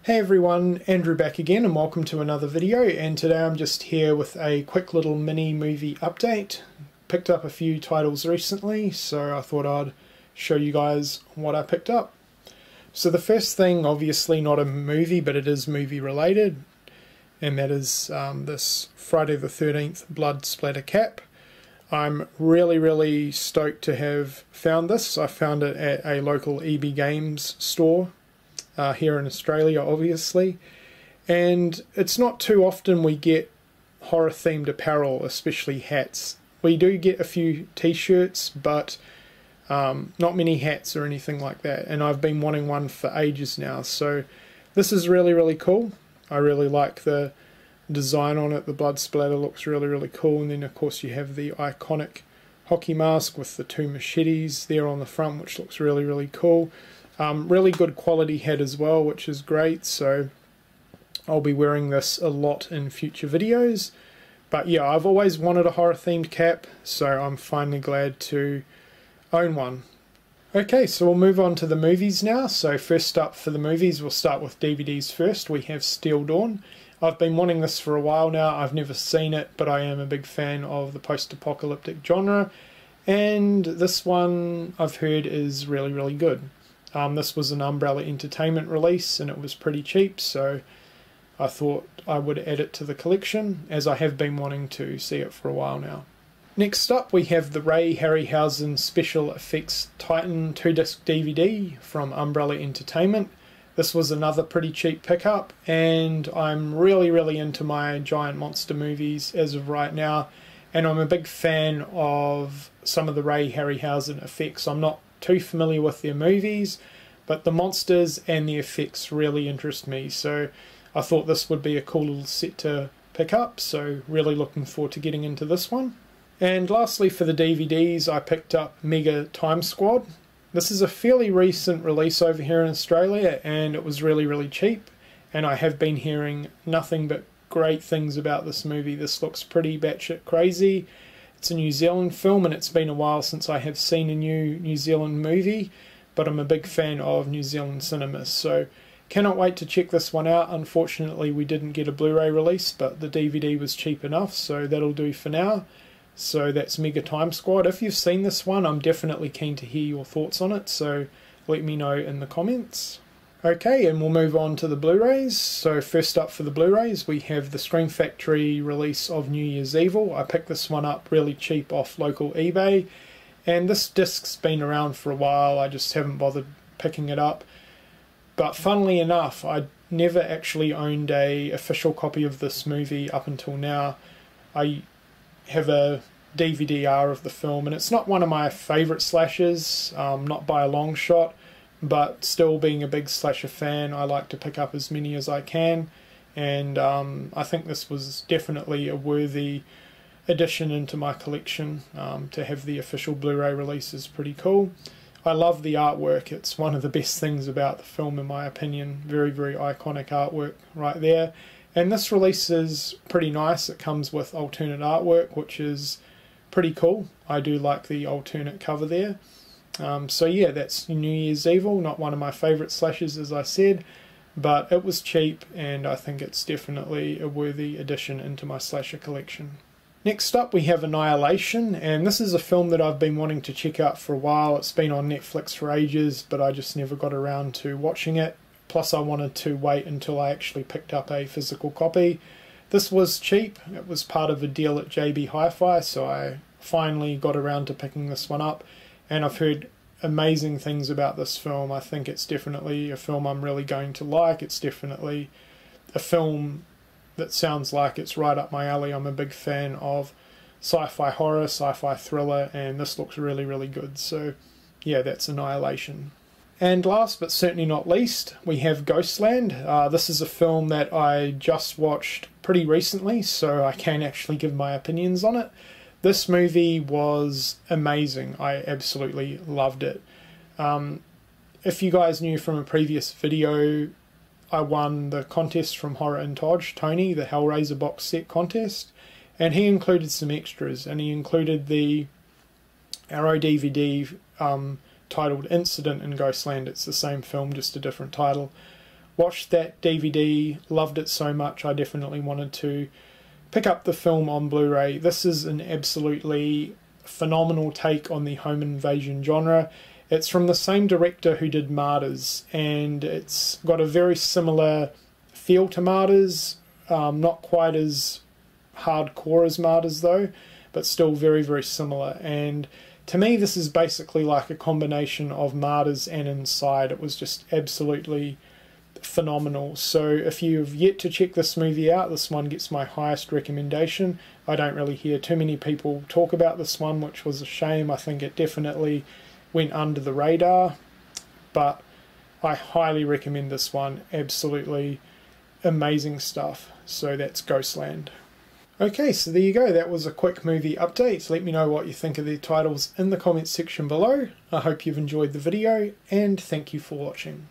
Hey everyone, Andrew back again and welcome to another video, and today I'm just here with a quick little mini movie update. Picked up a few titles recently, so I thought I'd show you guys what I picked up. So the first thing, obviously not a movie, but it is movie related, and that is this Friday the 13th Blood Splatter Cap. I'm really stoked to have found this. I found it at a local EB Games store here in Australia, obviously, and it's not too often we get horror themed apparel, especially hats. We do get a few t-shirts, but not many hats or anything like that, and I've been wanting one for ages now, so this is really cool. I really like the design on it. The blood splatter looks really cool, and then of course you have the iconic hockey mask with the two machetes there on the front, which looks really cool. Really good quality hat as well, which is great, so I'll be wearing this a lot in future videos. But yeah, I've always wanted a horror themed cap, so I'm finally glad to own one. Okay, so we'll move on to the movies now. So first up for the movies, we'll start with DVDs first. We have Steel Dawn. I've been wanting this for a while now. I've never seen it, but I am a big fan of the post-apocalyptic genre, and this one I've heard is really good. This was an Umbrella Entertainment release and it was pretty cheap, so I thought I would add it to the collection, as I have been wanting to see it for a while now. Next up we have the Ray Harryhausen Special Effects Titan 2-disc DVD from Umbrella Entertainment. This was another pretty cheap pickup, and I'm really into my giant monster movies as of right now, and I'm a big fan of some of the Ray Harryhausen effects. I'm not too familiar with their movies, but the monsters and the effects really interest me, so I thought this would be a cool little set to pick up, so really looking forward to getting into this one. And lastly for the DVDs, I picked up Mega Time Squad. This is a fairly recent release over here in Australia, and it was really cheap, and I have been hearing nothing but great things about this movie. This looks pretty batshit crazy. It's a New Zealand film, and it's been a while since I have seen a New Zealand movie, but I'm a big fan of New Zealand cinema, so cannot wait to check this one out. Unfortunately we didn't get a Blu-ray release, but the DVD was cheap enough, so that'll do for now. So that's Mega Time Squad. If you've seen this one, I'm definitely keen to hear your thoughts on it, so let me know in the comments. Okay, and we'll move on to the Blu-rays. So first up for the Blu-rays, we have the Scream Factory release of New Year's Evil. I picked this one up really cheap off local eBay, and this disc's been around for a while. I just haven't bothered picking it up. But funnily enough, I never actually owned a official copy of this movie up until now. I have a DVD-R of the film, and it's not one of my favourite slashers, not by a long shot, but still, being a big slasher fan, I like to pick up as many as I can, and I think this was definitely a worthy addition into my collection. To have the official Blu-ray release is pretty cool. I love the artwork. It's one of the best things about the film in my opinion. Very iconic artwork right there, and this release is pretty nice. It comes with alternate artwork, which is pretty cool. I do like the alternate cover there. So yeah, that's New Year's Evil, not one of my favourite slashers as I said, but it was cheap and I think it's definitely a worthy addition into my slasher collection. Next up we have Annihilation, and this is a film that I've been wanting to check out for a while. It's been on Netflix for ages, but I just never got around to watching it. Plus I wanted to wait until I actually picked up a physical copy. This was cheap. It was part of a deal at JB Hi-Fi, so I finally got around to picking this one up, and I've heard amazing things about this film. I think it's definitely a film I'm really going to like. It's definitely a film that sounds like it's right up my alley. I'm a big fan of sci-fi horror, sci-fi thriller, and this looks really good. So yeah, that's Annihilation. And last but certainly not least, we have Ghostland. This is a film that I just watched pretty recently, so I can actually give my opinions on it. This movie was amazing. I absolutely loved it. If you guys knew from a previous video, I won the contest from Horror in Todge, Tony, the Hellraiser box set contest, and he included some extras, and he included the Arrow DVD titled Incident in Ghostland. It's the same film, just a different title, watched that DVD, loved it so much I definitely wanted to pick up the film on Blu-ray. This is an absolutely phenomenal take on the home invasion genre. It's from the same director who did Martyrs, and it's got a very similar feel to Martyrs, not quite as hardcore as Martyrs though, but still very, very similar. And to me this is basically like a combination of Martyrs and Inside. It was just absolutely phenomenal. So if you've yet to check this movie out, this one gets my highest recommendation. I don't really hear too many people talk about this one, which was a shame. I think it definitely went under the radar, but I highly recommend this one. Absolutely amazing stuff. So that's Ghostland. Okay, so there you go. That was a quick movie update. Let me know what you think of the titles in the comments section below. I hope you've enjoyed the video, and thank you for watching.